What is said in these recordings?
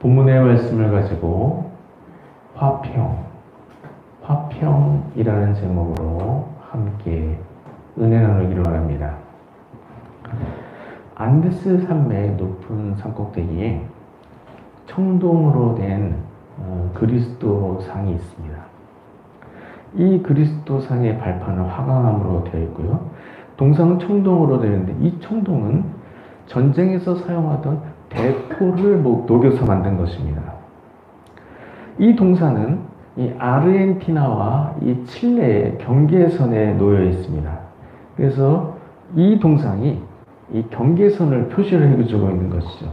본문의 말씀을 가지고 화평이라는 제목으로 함께 은혜 나누기를 바랍니다. 안데스 산맥 높은 산꼭대기에 청동으로 된 그리스도상이 있습니다. 이 그리스도상의 발판은 화강암으로 되어 있고요. 동상은 청동으로 되어 있는데 이 청동은 전쟁에서 사용하던 대포를 녹여서 만든 것입니다. 이 동상은 이 아르헨티나와 이 칠레의 경계선에 놓여 있습니다. 그래서 이 동상이 이 경계선을 표시를 해주고 있는 것이죠.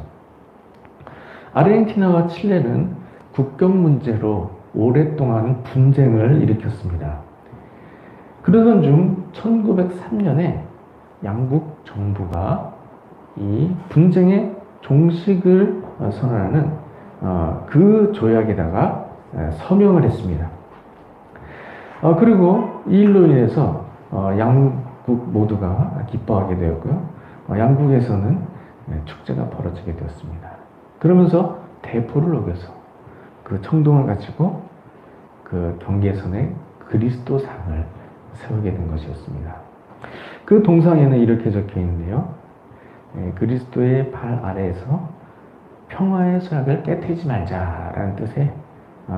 아르헨티나와 칠레는 국경 문제로 오랫동안 분쟁을 일으켰습니다. 그러던 중 1903년에 양국 정부가 이 분쟁의 종식을 선언하는 그 조약에다가 서명을 했습니다. 그리고 이 일로 인해서 양국 모두가 기뻐하게 되었고요. 양국에서는 축제가 벌어지게 되었습니다. 그러면서 대포를 녹여서 그 청동을 가지고 그 경계선에 그리스도상을 세우게 된 것이었습니다. 그 동상에는 이렇게 적혀 있는데요. 그리스도의 발 아래에서 평화의 서약을 깨트리지 말자라는 뜻의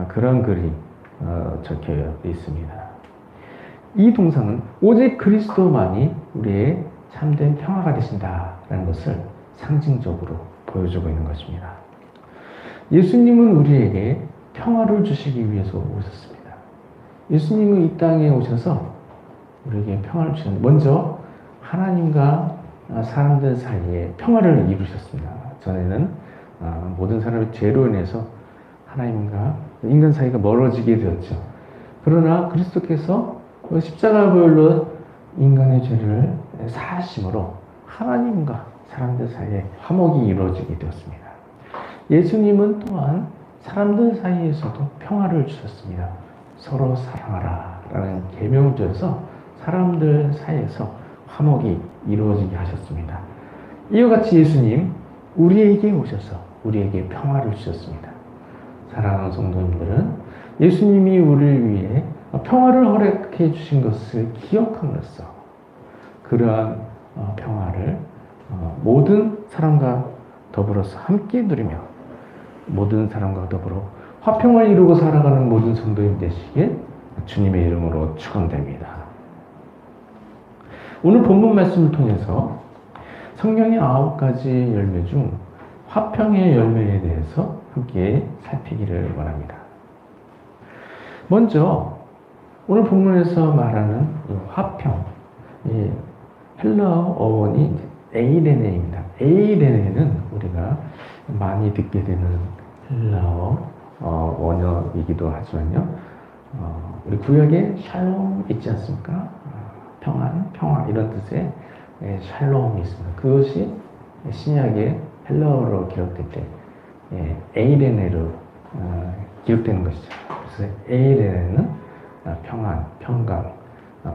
그런 글이 적혀 있습니다. 이 동상은 오직 그리스도만이 우리의 참된 평화가 되신다라는 것을 상징적으로 보여주고 있는 것입니다. 예수님은 우리에게 평화를 주시기 위해서 오셨습니다. 예수님은 이 땅에 오셔서 우리에게 평화를 주셨는데 먼저 하나님과 사람들 사이에 평화를 이루셨습니다. 전에는 모든 사람의 죄로 인해서 하나님과 인간 사이가 멀어지게 되었죠. 그러나 그리스도께서 십자가별로 인간의 죄를 사하심으로 하나님과 사람들 사이에 화목이 이루어지게 되었습니다. 예수님은 또한 사람들 사이에서도 평화를 주셨습니다. 서로 사랑하라 라는 계명을 주셔서 사람들 사이에서 화목이 이루어지게 하셨습니다. 이와 같이 예수님 우리에게 오셔서 우리에게 평화를 주셨습니다. 사랑하는 성도님들은 예수님이 우리를 위해 평화를 허락해 주신 것을 기억함으로써 그러한 평화를 모든 사람과 더불어서 함께 누리며 모든 사람과 더불어 화평을 이루고 살아가는 모든 성도님 되시길 주님의 이름으로 축원됩니다. 오늘 본문 말씀을 통해서 성령의 9가지 열매 중 화평의 열매에 대해서 함께 살피기를 원합니다. 먼저 오늘 본문에서 말하는 이 화평, 이 헬라어 어원이 에이레네입니다. 에이레네는 우리가 많이 듣게 되는 헬라어 원어이기도 하지만요. 우리 구약에 샬롬 있지 않습니까? 평안, 평화 이런 뜻의 샬롬이 있습니다. 그것이 신약의 헬라어로 기록될 때 에이레네로 기록되는 것이죠. 그래서 에이레네는 평안, 평강,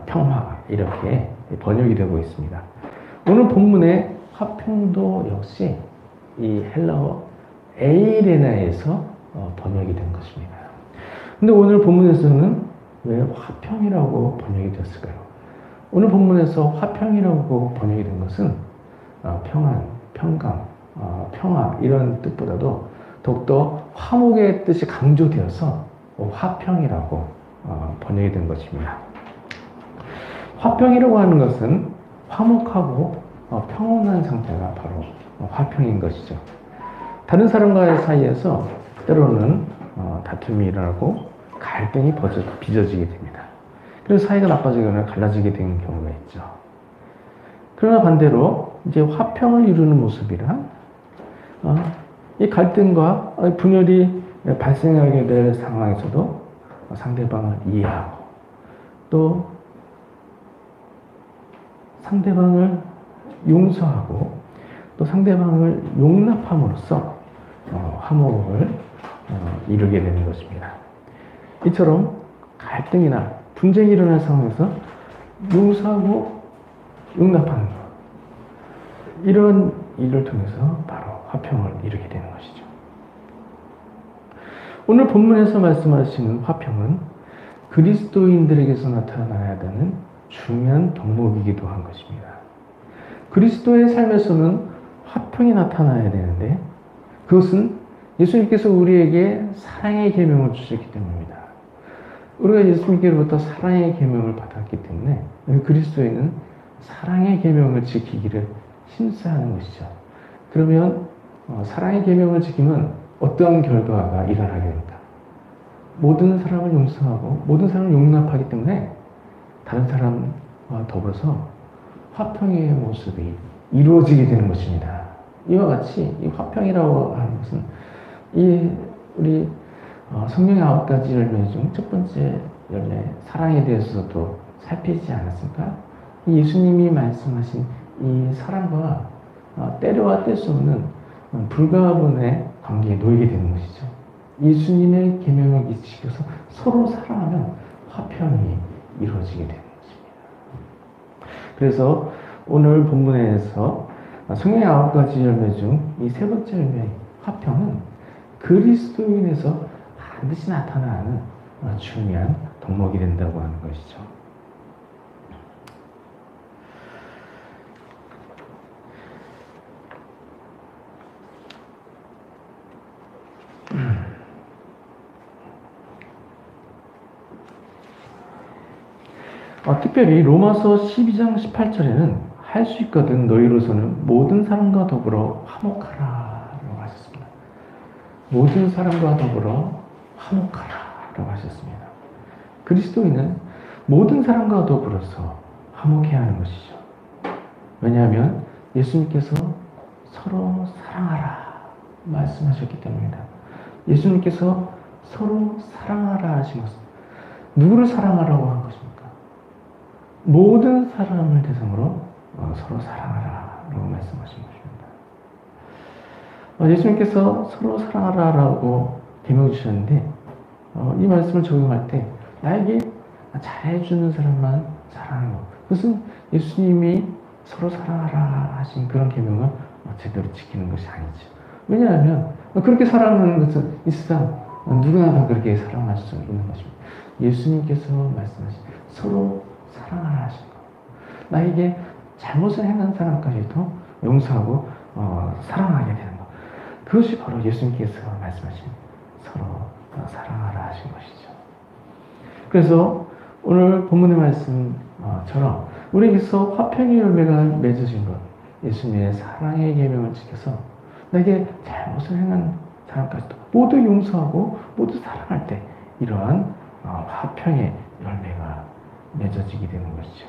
평화 이렇게 번역이 되고 있습니다. 오늘 본문의 화평도 역시 이 헬라어 에이레나에서 번역이 된 것입니다. 근데 오늘 본문에서는 왜 화평이라고 번역이 됐을까요? 오늘 본문에서 화평이라고 번역이 된 것은 평안, 평강, 평화 이런 뜻보다도 더욱더 화목의 뜻이 강조되어서 화평이라고 번역이 된 것입니다. 화평이라고 하는 것은 화목하고 평온한 상태가 바로 화평인 것이죠. 다른 사람과의 사이에서 때로는 다툼이 일어나고 갈등이 빚어지게 됩니다. 그래서 사이가 나빠지거나 갈라지게 되는 경우가 있죠. 그러나 반대로 이제 화평을 이루는 모습이란 이 갈등과 분열이 발생하게 될 상황에서도 상대방을 이해하고 또 상대방을 용서하고 또 상대방을 용납함으로써 화목을 이루게 되는 것입니다. 이처럼 갈등이나 분쟁이 일어날 상황에서 용서하고 용납하는 것, 이런 일을 통해서 바로 화평을 이루게 되는 것이죠. 오늘 본문에서 말씀하시는 화평은 그리스도인들에게서 나타나야 되는 중요한 덕목이기도 한 것입니다. 그리스도의 삶에서는 화평이 나타나야 되는데 그것은 예수님께서 우리에게 사랑의 계명을 주셨기 때문입니다. 우리가 예수님께로부터 사랑의 계명을 받았기 때문에 그리스도인은 사랑의 계명을 지키기를 힘써하는 것이죠. 그러면 사랑의 계명을 지키면 어떠한 결과가 일어나게 됩니다. 모든 사람을 용서하고 모든 사람을 용납하기 때문에 다른 사람과 더불어서 화평의 모습이 이루어지게 되는 것입니다. 이와 같이 이 화평이라고 하는 것은 우리 성령의 9가지 열매 중 첫 번째 열매 사랑에 대해서도 살피지 않았습니까? 예수님이 말씀하신 이 사랑과 때려와 뗄 수 없는 불가분의 관계에 놓이게 되는 것이죠. 예수님의 계명을 지켜서 서로 사랑하면 화평이 이루어지게 되는 것입니다. 그래서 오늘 본문에서 성령의 9가지 열매 중 이 세 번째 열매 화평은 그리스도인에서 반드시 나타나는 중요한 덕목이 된다고 하는 것이죠. 특별히 로마서 12장 18절에는 할 수 있거든 너희로서는 모든 사람과 더불어 화목하라 라고 하셨습니다. 모든 사람과 더불어 화목하라 라고 하셨습니다. 그리스도인은 모든 사람과 더불어서 화목해야 하는 것이죠. 왜냐하면 예수님께서 서로 사랑하라 말씀하셨기 때문입니다. 예수님께서 서로 사랑하라 하신 것은 누구를 사랑하라고 한 것입니까? 모든 사람을 대상으로 서로 사랑하라 라고 말씀하신 것입니다. 예수님께서 서로 사랑하라 라고 계명 주셨는데 이 말씀을 적용할 때 나에게 잘해주는 사람만 사랑하는 것, 그것은 예수님이 서로 사랑하라 하신 그런 계명을 제대로 지키는 것이 아니죠. 왜냐하면 그렇게 사랑하는 것은 이 세상 누구나 다 그렇게 사랑할 수 있는 것입니다. 예수님께서 말씀하신 서로 사랑하라 하신 것, 나에게 잘못을 행한 사람까지도 용서하고 사랑하게 되는 것, 그것이 바로 예수님께서 말씀하신 서로 사랑하라 하신 것이죠. 그래서 오늘 본문의 말씀처럼 우리에게서 화평의 열매가 맺어진 것, 예수님의 사랑의 계명을 지켜서 나에게 잘못을 행한 사람까지도 모두 용서하고 모두 사랑할 때 이러한 화평의 열매가 맺어지게 되는 것이죠.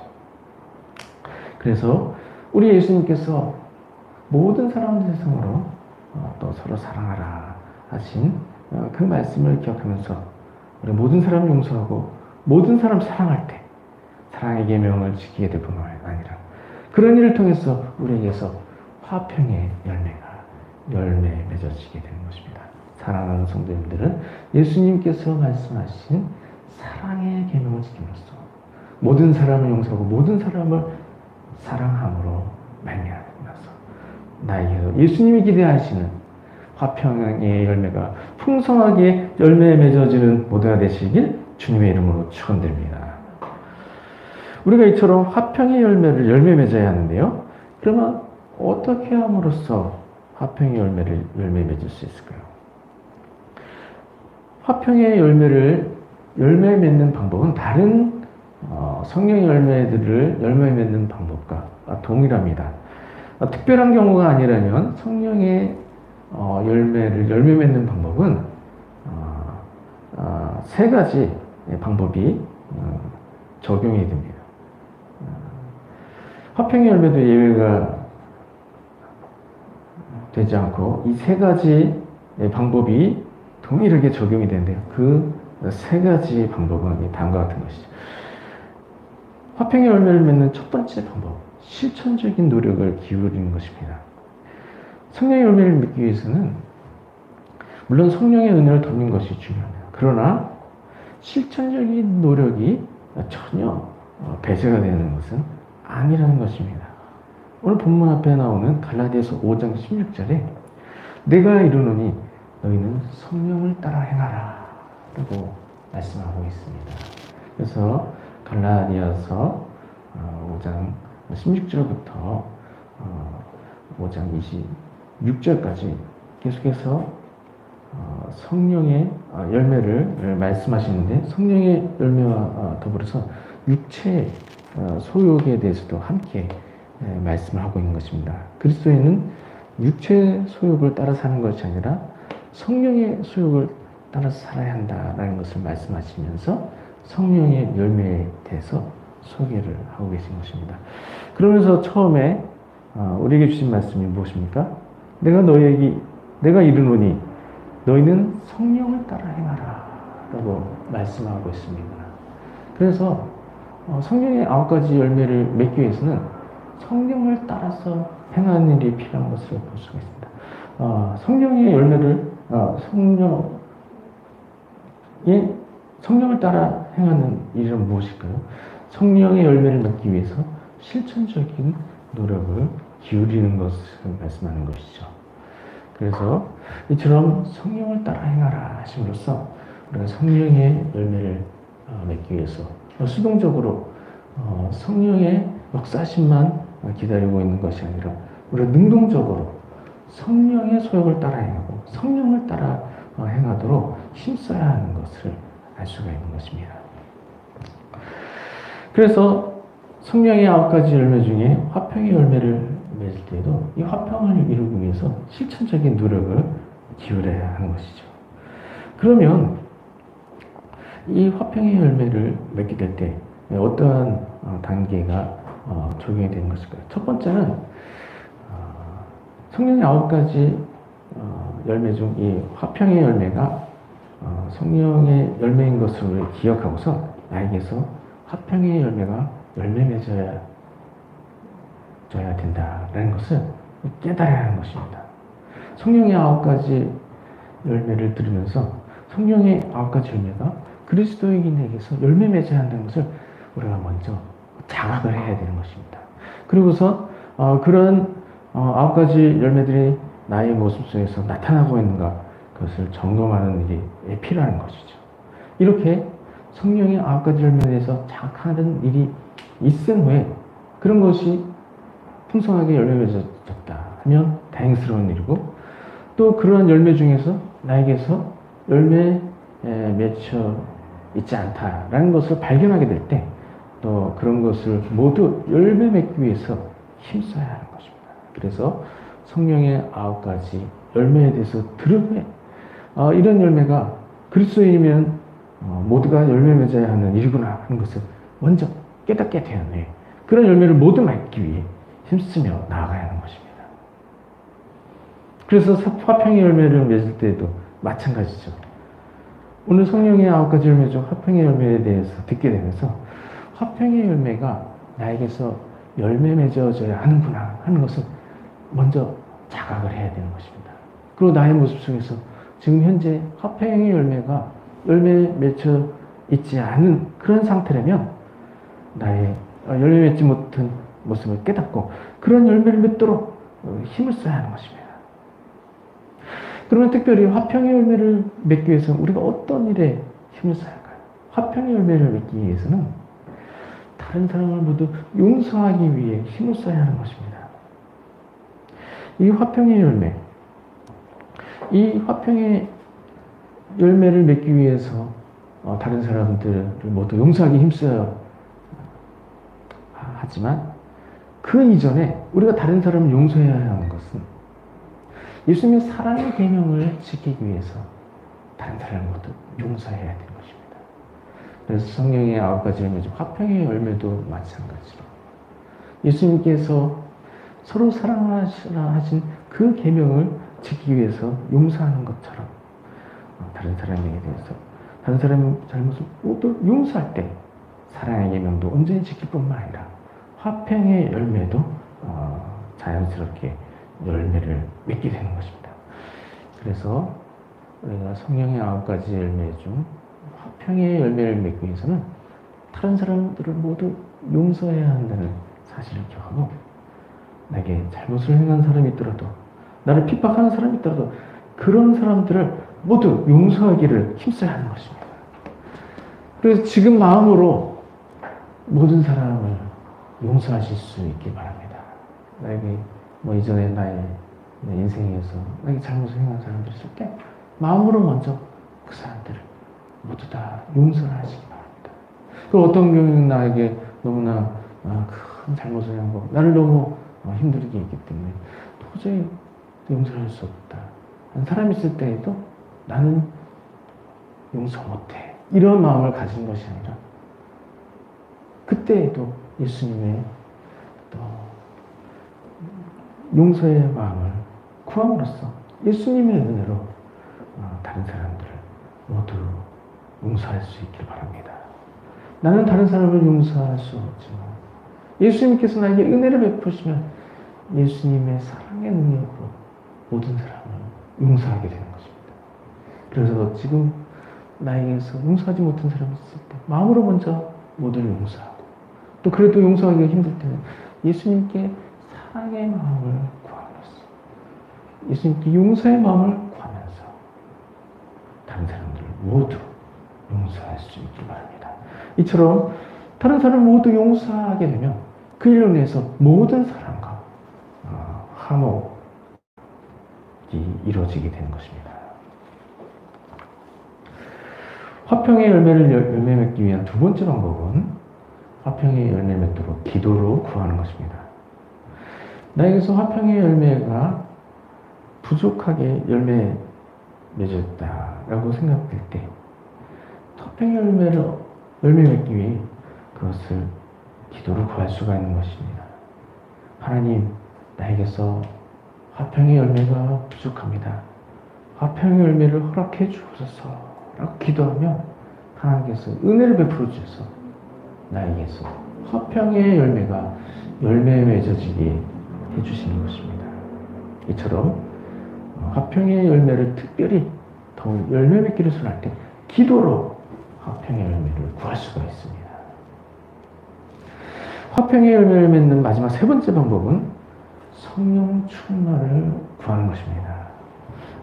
그래서 우리 예수님께서 모든 사람들 대상으로 또 서로 사랑하라 하신 그 말씀을 기억하면서 우리 모든 사람을 용서하고 모든 사람 사랑할 때 사랑의 계명을 지키게 될 뿐만 아니라 그런 일을 통해서 우리에게서 화평의 열매 맺어지게 되는 것입니다. 사랑하는 성도님들은 예수님께서 말씀하신 사랑의 계명을 지키면서 모든 사람을 용서하고 모든 사람을 사랑함으로 말미암아서 나에게도 예수님이 기대하시는 화평의 열매가 풍성하게 열매 맺어지는 모두가 되시길 주님의 이름으로 축원드립니다. 우리가 이처럼 화평의 열매 맺어야 하는데요. 그러면 어떻게 함으로써 화평의 열매 맺을 수 있을까요? 화평의 열매 맺는 방법은 다른 성령의 열매들을 열매 맺는 방법과 동일합니다. 특별한 경우가 아니라면 성령의 열매 맺는 방법은 세 가지 방법이 적용이 됩니다. 화평의 열매도 예외가 되지 않고 이 세 가지 방법이 동일하게 적용이 되는데요. 그 세 가지 방법은 다음과 같은 것이죠. 화평의 열매를 맺는 첫 번째 방법, 실천적인 노력을 기울이는 것입니다. 성령의 열매를 맺기 위해서는 물론 성령의 은혜를 덮는 것이 중요합니다. 그러나 실천적인 노력이 전혀 배제가 되는 것은 아니라는 것입니다. 오늘 본문 앞에 나오는 갈라디아서 5장 16절에 내가 이르노니 너희는 성령을 따라 행하라 라고 말씀하고 있습니다. 그래서 갈라디아서 5장 16절부터 5장 26절까지 계속해서 성령의 열매를 말씀하시는데, 성령의 열매와 더불어서 육체의 소욕에 대해서도 함께 말씀을 하고 있는 것입니다. 그리스도인은 육체의 소욕을 따라 사는 것이 아니라 성령의 소욕을 따라서 살아야 한다라는 것을 말씀하시면서 성령의 열매에 대해서 소개를 하고 계신 것입니다. 그러면서 처음에 우리에게 주신 말씀이 무엇입니까? 내가 이르노니 너희는 성령을 따라 행하라 라고 말씀하고 있습니다. 그래서 성령의 9가지 열매를 맺기 위해서는 성령을 따라서 행하는 일이 필요한 것을 볼 수가 있습니다. 성령의 열매를 성령을 따라 행하는 일은 무엇일까요? 성령의 열매를 맺기 위해서 실천적인 노력을 기울이는 것을 말씀하는 것이죠. 그래서 이처럼 성령을 따라 행하라 하심으로써 우리가 성령의 열매를 맺기 위해서 수동적으로 성령의 역사심만 기다리고 있는 것이 아니라 우리가 능동적으로 성령의 소욕을 따라 행하고 성령을 따라 행하도록 힘써야 하는 것을 알 수가 있는 것입니다. 그래서 성령의 9가지 열매 중에 화평의 열매를 맺을 때에도 이 화평을 이루기 위해서 실천적인 노력을 기울여야 하는 것이죠. 그러면 이 화평의 열매를 맺게 될 때 어떠한 단계가 적용이 되는 것일까요? 첫 번째는 성령의 9가지 열매 중 이 화평의 열매가 성령의 열매인 것을 기억하고서 나에게서 화평의 열매가 열매 맺어야 된다라는 것을 깨달아야 하는 것입니다. 성령의 9가지 열매를 들으면서 성령의 9가지 열매가 그리스도인에게서 열매 맺어야 한다는 것을 우리가 먼저 장악을 해야 되는 것입니다. 그리고서 그런 9가지 열매들이 나의 모습 속에서 나타나고 있는가, 그것을 점검하는 일이 필요한 것이죠. 이렇게 성령의 9가지 열매에 대해서 자각하는 일이 있은 후에 그런 것이 풍성하게 열매 맺어졌다 하면 다행스러운 일이고, 또 그러한 열매 중에서 나에게서 열매 맺혀 있지 않다라는 것을 발견하게 될 때 또 그런 것을 모두 열매 맺기 위해서 힘써야 하는 것입니다. 그래서 성령의 9가지 열매에 대해서 들은 후에 이런 열매가 그리스도인이면 모두가 열매 맺어야 하는 일이구나 하는 것을 먼저 깨닫게 되는 후에 그런 열매를 모두 맺기 위해 힘쓰며 나아가야 하는 것입니다. 그래서 화평의 열매를 맺을 때에도 마찬가지죠. 오늘 성령의 9가지 열매 중 화평의 열매에 대해서 듣게 되면서 화평의 열매가 나에게서 열매 맺어져야 하는구나 하는 것을 먼저 자각을 해야 되는 것입니다. 그리고 나의 모습 속에서 지금 현재 화평의 열매가 열매 맺혀 있지 않은 그런 상태라면 나의 열매 맺지 못한 모습을 깨닫고 그런 열매를 맺도록 힘을 써야 하는 것입니다. 그러면 특별히 화평의 열매를 맺기 위해서 우리가 어떤 일에 힘을 써야 할까요? 화평의 열매를 맺기 위해서는 다른 사람을 모두 용서하기 위해 힘을 써야 하는 것입니다. 이 화평의 열매, 이 화평의 열매를 맺기 위해서 다른 사람들을 모두 용서하기 힘써야 하지만 그 이전에 우리가 다른 사람을 용서해야 하는 것은 예수님의 사랑의 계명을 지키기 위해서 다른 사람을 모두 용서해야 되는 것입니다. 그래서 성령의 9가지 열매 중 화평의 열매도 마찬가지로 예수님께서 서로 사랑하시라 하신 그 계명을 지키기 위해서 용서하는 것처럼 다른 사람에게 대해서 다른 사람의 잘못을 모두 용서할 때 사랑의 계명도 온전히 지킬 뿐만 아니라 화평의 열매도 자연스럽게 열매를 맺게 되는 것입니다. 그래서 우리가 성령의 9가지 열매 중 화평의 열매를 맺기 위해서는 다른 사람들을 모두 용서해야 한다는 사실을 기억하고, 내게 잘못을 행한 사람이 있더라도, 나를 핍박하는 사람이 있더라도 그런 사람들을 모두 용서하기를 힘써야 하는 것입니다. 그래서 지금 마음으로 모든 사람을 용서하실 수 있길 바랍니다. 나에게 이전에 나의 인생에서 나에게 잘못을 행한 사람들이 있을 때 마음으로 먼저 그 사람들을 모두 다 용서를 하시기 바랍니다. 그리고 어떤 경우는 나에게 너무나 큰 잘못을 한 거, 나를 너무 힘들게 했기 때문에 도저히 용서할 수 없다. 한 사람이 있을 때에도 나는 용서 못해. 이런 마음을 가진 것이 아니라 그때에도 예수님의 또 용서의 마음을 구함으로써 예수님의 은혜로 다른 사람들을 모두 용서할 수 있길 바랍니다. 나는 다른 사람을 용서할 수 없지만 예수님께서 나에게 은혜를 베푸시면 예수님의 사랑의 능력으로 모든 사람을 용서하게 되는 것입니다. 그래서 지금 나에게서 용서하지 못한 사람이 있을 때 마음으로 먼저 모두를 용서하고 또 그래도 용서하기가 힘들 때는 예수님께 사랑의 마음을 구함으로써 예수님께 용서의 마음을 구하면서 다른 사람들을 모두 용서할 수 있길 바랍니다. 이처럼 다른 사람을 모두 용서하게 되면 그 일로 인해서 모든 사람과 화목이 이루어지게 되는 것입니다. 화평의 열매를 열매 맺기 위한 두 번째 방법은 화평의 열매 맺도록 기도로 구하는 것입니다. 나에게서 화평의 열매가 부족하게 열매 맺었다라고 생각될 때 화평의 열매를 열매 맺기 위해 그것을 기도로 구할 수가 있는 것입니다. 하나님, 나에게서 화평의 열매가 부족합니다. 화평의 열매를 허락해 주옵소서 라고 기도하면 하나님께서 은혜를 베풀어 주셔서 나에게서 화평의 열매가 열매 맺어지게 해주시는 것입니다. 이처럼 화평의 열매를 특별히 더욱 열매 맺기를 소원할 때 기도로 화평의 열매를 구할 수가 있습니다. 화평의 열매를 맺는 마지막 세 번째 방법은 성령 충만을 구하는 것입니다.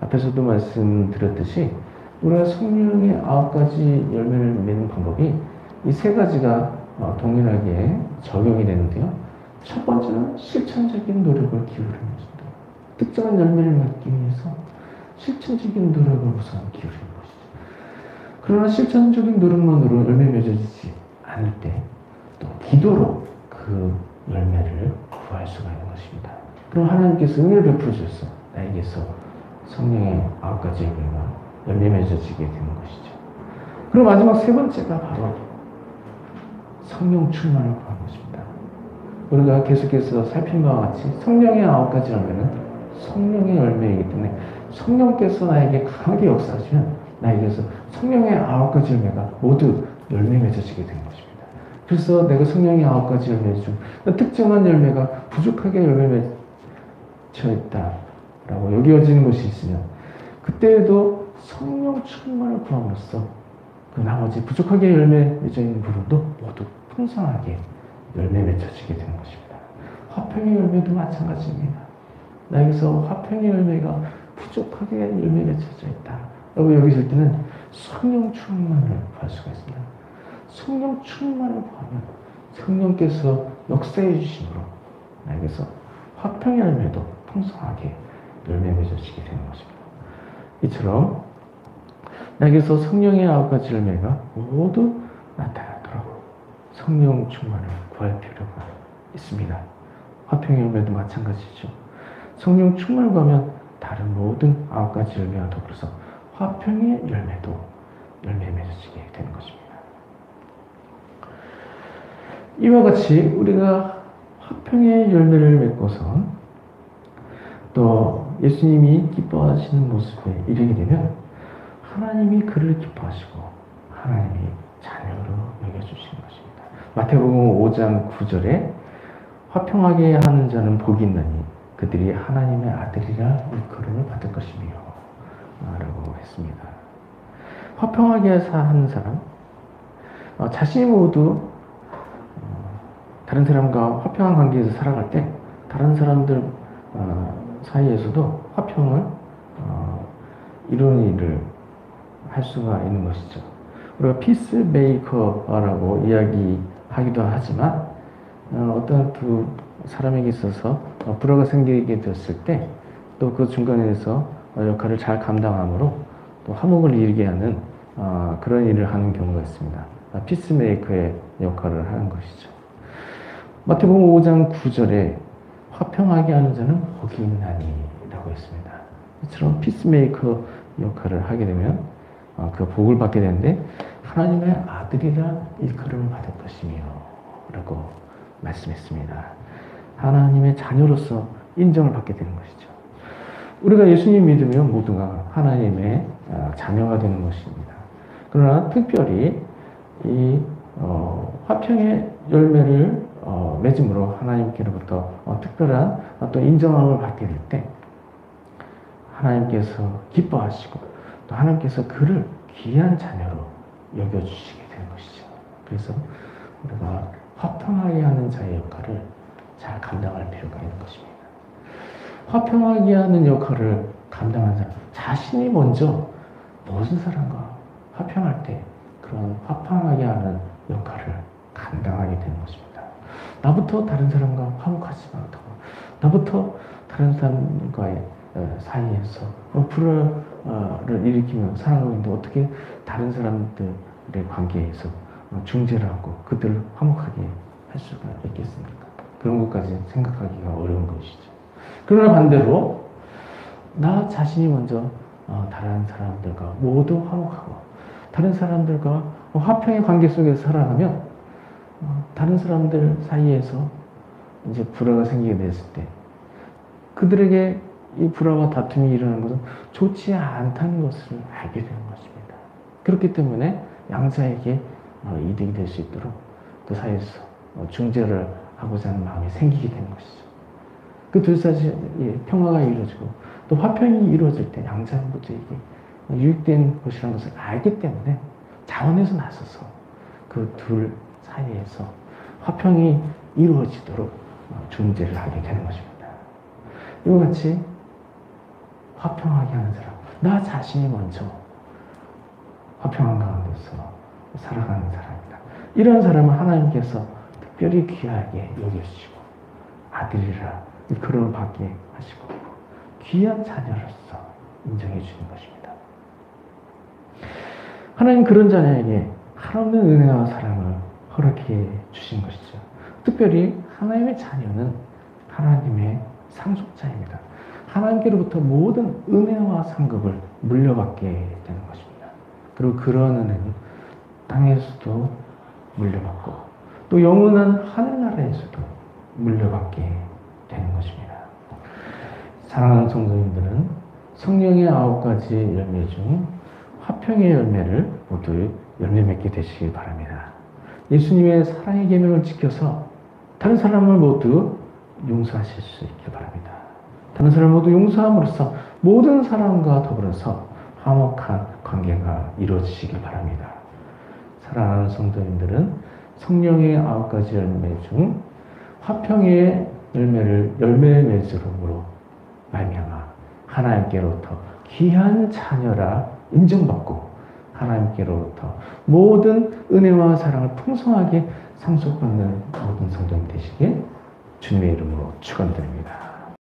앞에서도 말씀드렸듯이 우리가 성령의 9가지 열매를 맺는 방법이 이 세 가지가 동일하게 적용이 되는데요. 첫 번째는 실천적인 노력을 기울이는 것입니다. 특정한 열매를 맺기 위해서 실천적인 노력을 우선 기울이는 것이죠. 그러나 실천적인 노력만으로 열매 맺어지지 않을 때 또 기도로 그 열매를 구할 수가 있는 것입니다. 그럼 하나님께서 은혜를 베풀어 주셔서 나에게서 성령의 9가지 열매가 열매 맺어지게 되는 것이죠. 그리고 마지막 세 번째가 바로 성령 충만을 구하는 것입니다. 우리가 계속해서 살핀 바와 같이 성령의 9가지 열매는 성령의 열매이기 때문에 성령께서 나에게 강하게 역사하시면 나에게서 성령의 9가지 열매가 모두 열매 맺어지게 되는 것입니다. 그래서 내가 성령의 9가지 열매 중 특정한 열매가 부족하게 열매 맺혀 있다라고 여겨지는 것이 있으면 그때에도 성령 충만을 구함으로써 그 나머지 부족하게 열매 맺어 있는 부분도 모두 풍성하게 열매 맺어지게 되는 것입니다. 화평의 열매도 마찬가지입니다. 나에게서 화평의 열매가 부족하게 열매 맺혀져 있다 라고 여기실 때는 성령 충만을 구할 수가 있습니다. 성령 충만을 구하면 성령께서 역사해 주심으로 나에게서 화평의 열매도 풍성하게 열매 맺어지게 되는 것입니다. 이처럼 나에게서 성령의 9가지 열매가 모두 나타나도록 성령 충만을 구할 필요가 있습니다. 화평의 열매도 마찬가지죠. 성령 충만을 구하면 다른 모든 9가지 열매와 더불어서 화평의 열매도 열매 맺어지게 되는 것입니다. 이와 같이 우리가 화평의 열매를 맺고서 또 예수님이 기뻐하시는 모습에 이르게 되면 하나님이 그를 기뻐하시고 하나님이 자녀로 여겨주시는 것입니다. 마태복음 5장 9절에 화평하게 하는 자는 복이 있나니 그들이 하나님의 아들이라 일컬음을 받을 것이며 라고 했습니다. 화평하게 하는 사람, 자신이 모두 다른 사람과 화평한 관계에서 살아갈 때 다른 사람들 사이에서도 화평을 이런 일을 할 수가 있는 것이죠. 우리가 피스메이커라고 이야기하기도 하지만 어떤 두 사람에게 있어서 불화가 생기게 되었을 때 또 그 중간에서 역할을 잘 감당함으로 또 화목을 이루게 하는 그런 일을 하는 경우가 있습니다. 피스메이커의 역할을 하는 것이죠. 마태복음 5장 9절에 화평하게 하는 자는 복이 있나니라고 했습니다. 이처럼 피스메이커 역할을 하게 되면 그 복을 받게 되는데 하나님의 아들이라 일컬음을 받을 것이며 라고 말씀했습니다. 하나님의 자녀로서 인정을 받게 되는 것이죠. 우리가 예수님 믿으면 모두가 하나님의 자녀가 되는 것입니다. 그러나 특별히 이 화평의 열매를 맺음으로 하나님께로부터 특별한 어떤 인정함을 받게 될 때 하나님께서 기뻐하시고 또 하나님께서 그를 귀한 자녀로 여겨주시게 되는 것이죠. 그래서 우리가 화평하게 하는 자의 역할을 잘 감당할 필요가 있는 것입니다. 화평하게 하는 역할을 감당하는 사람, 자신이 먼저 모든 사람과 화평할 때 그런 화평하게 하는 역할을 감당하게 되는 것입니다. 나부터 다른 사람과 화목하지 못하고 나부터 다른 사람과의 사이에서 불화를 일으키며 살아가고 있는데 어떻게 다른 사람들의 관계에서 중재를 하고 그들을 화목하게 할 수가 있겠습니까? 그런 것까지 생각하기가 어려운 것이죠. 그러나 반대로 나 자신이 먼저 다른 사람들과 모두 화목하고 다른 사람들과 화평의 관계 속에서 살아가면 다른 사람들 사이에서 이제 불화가 생기게 됐을 때 그들에게 이 불화와 다툼이 일어나는 것은 좋지 않다는 것을 알게 되는 것입니다. 그렇기 때문에 양자에게 이득이 될 수 있도록 그 사이에서 중재를 하고자 하는 마음이 생기게 되는 것이죠. 그 둘 사이에 평화가 이루어지고 또 화평이 이루어질 때 양자 모두에게 유익된 것이라는 것을 알기 때문에 자원에서 나서서 그 둘 사이에서 화평이 이루어지도록 중재를 하게 되는 것입니다. 이와 같이 화평하게 하는 사람, 나 자신이 먼저 화평한 가운데서 살아가는 사람이다. 이런 사람은 하나님께서 특별히 귀하게 여겨주시고 아들이라 일컬음을 받게 하시고 귀한 자녀로서 인정해 주는 것입니다. 하나님 그런 자녀에게 한없는 은혜와 사랑을 허락해 주신 것이죠. 특별히 하나님의 자녀는 하나님의 상속자입니다. 하나님께로부터 모든 은혜와 상급을 물려받게 되는 것입니다. 그리고 그런 은혜는 땅에서도 물려받고 또 영원한 하늘나라에서도 물려받게 되는 것입니다. 사랑하는 성도님들은 성령의 9가지 열매 중 화평의 열매를 모두 열매 맺게 되시길 바랍니다. 예수님의 사랑의 계명을 지켜서 다른 사람을 모두 용서하실 수 있길 바랍니다. 다른 사람을 모두 용서함으로써 모든 사람과 더불어서 화목한 관계가 이루어지시길 바랍니다. 사랑하는 성도님들은 성령의 9가지 열매 중 화평의 열매를 열매 맺음으로 말미암아 하나님께로부터 귀한 자녀라 인정받고 하나님께로부터 모든 은혜와 사랑을 풍성하게 상속받는 모든 성도님 되시길 주님의 이름으로 축원드립니다.